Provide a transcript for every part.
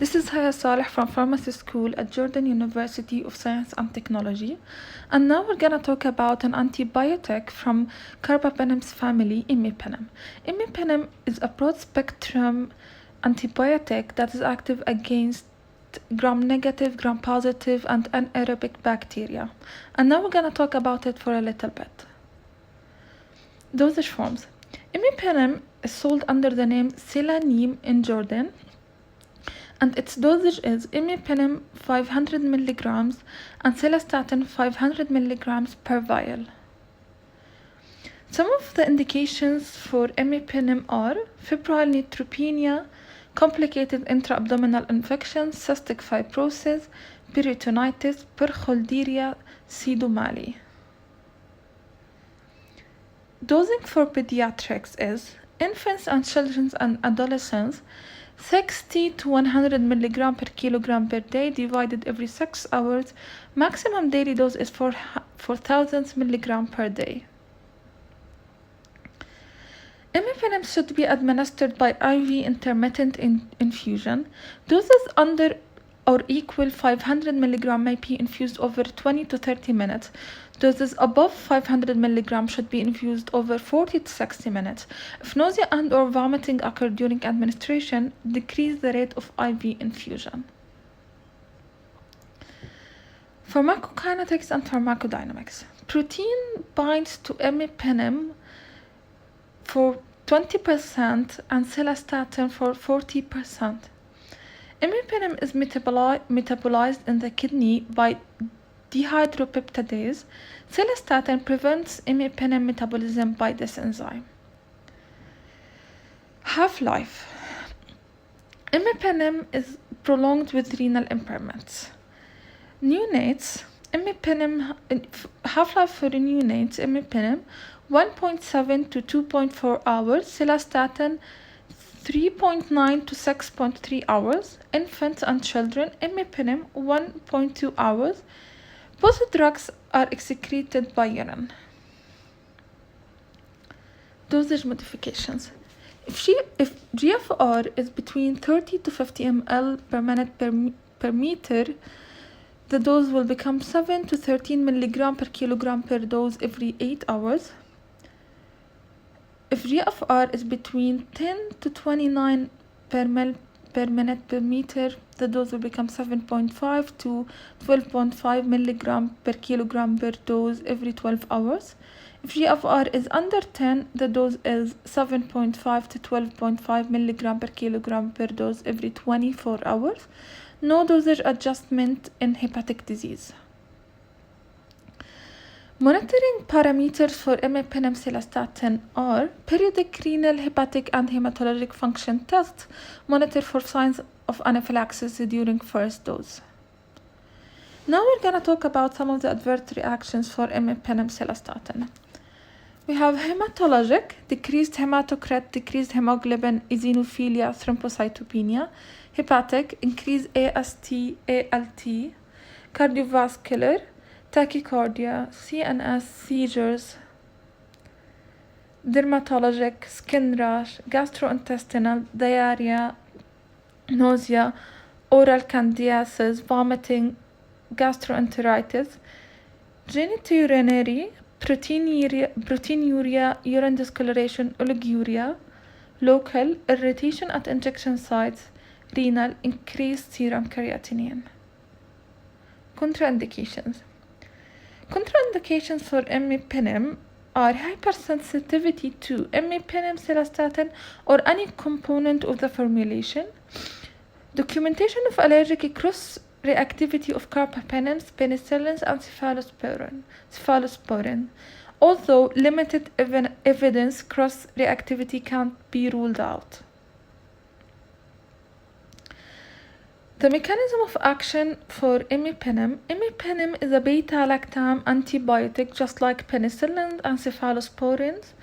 This is Haya Saleh from Pharmacy School at Jordan University of Science and Technology, and now we're gonna talk about an antibiotic from carbapenem's family, Imipenem. Imipenem is a broad-spectrum antibiotic that is active against gram-negative, gram-positive, and anaerobic bacteria. And now we're gonna talk about it for a little bit. Dosage forms. Imipenem is sold under the name cilastatin in Jordan, and its dosage is Imipenem 500 mg and cilastatin 500 mg per vial. Some of the indications for Imipenem are febrile neutropenia, complicated intra-abdominal infections, cystic fibrosis, peritonitis, percholderia, pseudomali. Dosing for pediatrics is infants and children and adolescents 60 to 100 mg per kilogram per day divided every 6 hours. Maximum daily dose is 4,000 mg per day. Imipenem should be administered by IV intermittent infusion. Doses under or equal 500 mg may be infused over 20 to 30 minutes. Doses above 500 mg should be infused over 40 to 60 minutes. If nausea and or vomiting occur during administration, decrease the rate of IV infusion. Pharmacokinetics and pharmacodynamics. Protein binds to Imipenem for 20% and cilastatin for 40%. Imipenem is metabolized in the kidney by dehydropeptidase. Cilastatin prevents Imipenem metabolism by this enzyme. Half-life. Imipenem is prolonged with renal impairments. Neonates, Imipenem, half-life for neonates, Imipenem 1.7 to 2.4 hours, cilastatin 3.9 to 6.3 hours. Infants and children, Imipenem 1.2 hours. Both drugs are excreted by urine. Dosage modifications. If GFR is between 30 to 50 ml per minute per meter, the dose will become 7 to 13 mg per kilogram per dose every 8 hours. If GFR is between 10 to 29 per ml per minute per meter, the dose will become 7.5 to 12.5 mg per kilogram per dose every 12 hours. If GFR is under 10, the dose is 7.5 to 12.5 mg per kilogram per dose every 24 hours. No dosage adjustment in hepatic disease. Monitoring parameters for Imipenem cilastatin are periodic renal, hepatic, and hematologic function tests. Monitor for signs of anaphylaxis during first dose. Now we're going to talk about some of the adverse reactions for Imipenem cilastatin. We have hematologic, decreased hematocrit, decreased hemoglobin, eosinophilia, thrombocytopenia. Hepatic, increased AST, ALT. Cardiovascular, tachycardia, CNS, seizures. Dermatologic, skin rash, gastrointestinal, diarrhea, nausea, oral candidiasis, vomiting, gastroenteritis. Genitourinary, proteinuria, urine discoloration, oliguria. Local, irritation at injection sites. Renal, increased serum creatinine. Contraindications. Contraindications for Imipenem are hypersensitivity to Imipenem cilastatin or any component of the formulation, documentation of allergic cross-reactivity of carbapenems, penicillins, and cephalosporin. Although limited evidence, cross-reactivity can't be ruled out. The mechanism of action for Imipenem. Imipenem is a beta-lactam antibiotic just like penicillin and cephalosporins.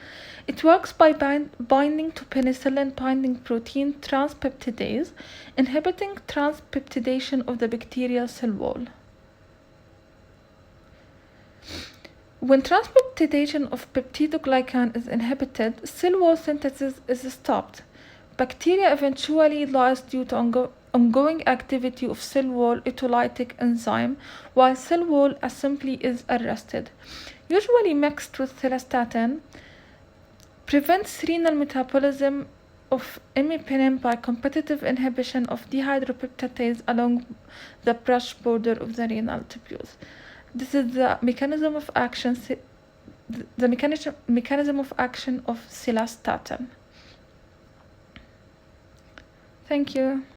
It works by binding to penicillin binding protein transpeptidase, inhibiting transpeptidation of the bacterial cell wall. When transpeptidation of peptidoglycan is inhibited, cell wall synthesis is stopped. Bacteria eventually dies due to ongoing activity of cell wall autolytic enzyme, while cell wall assembly is arrested. Usually mixed with cilastatin, prevents renal metabolism of imipenem by competitive inhibition of dehydropeptidase along the brush border of the renal tubules. This is the mechanism of action. The mechanism of action of cilastatin. Thank you.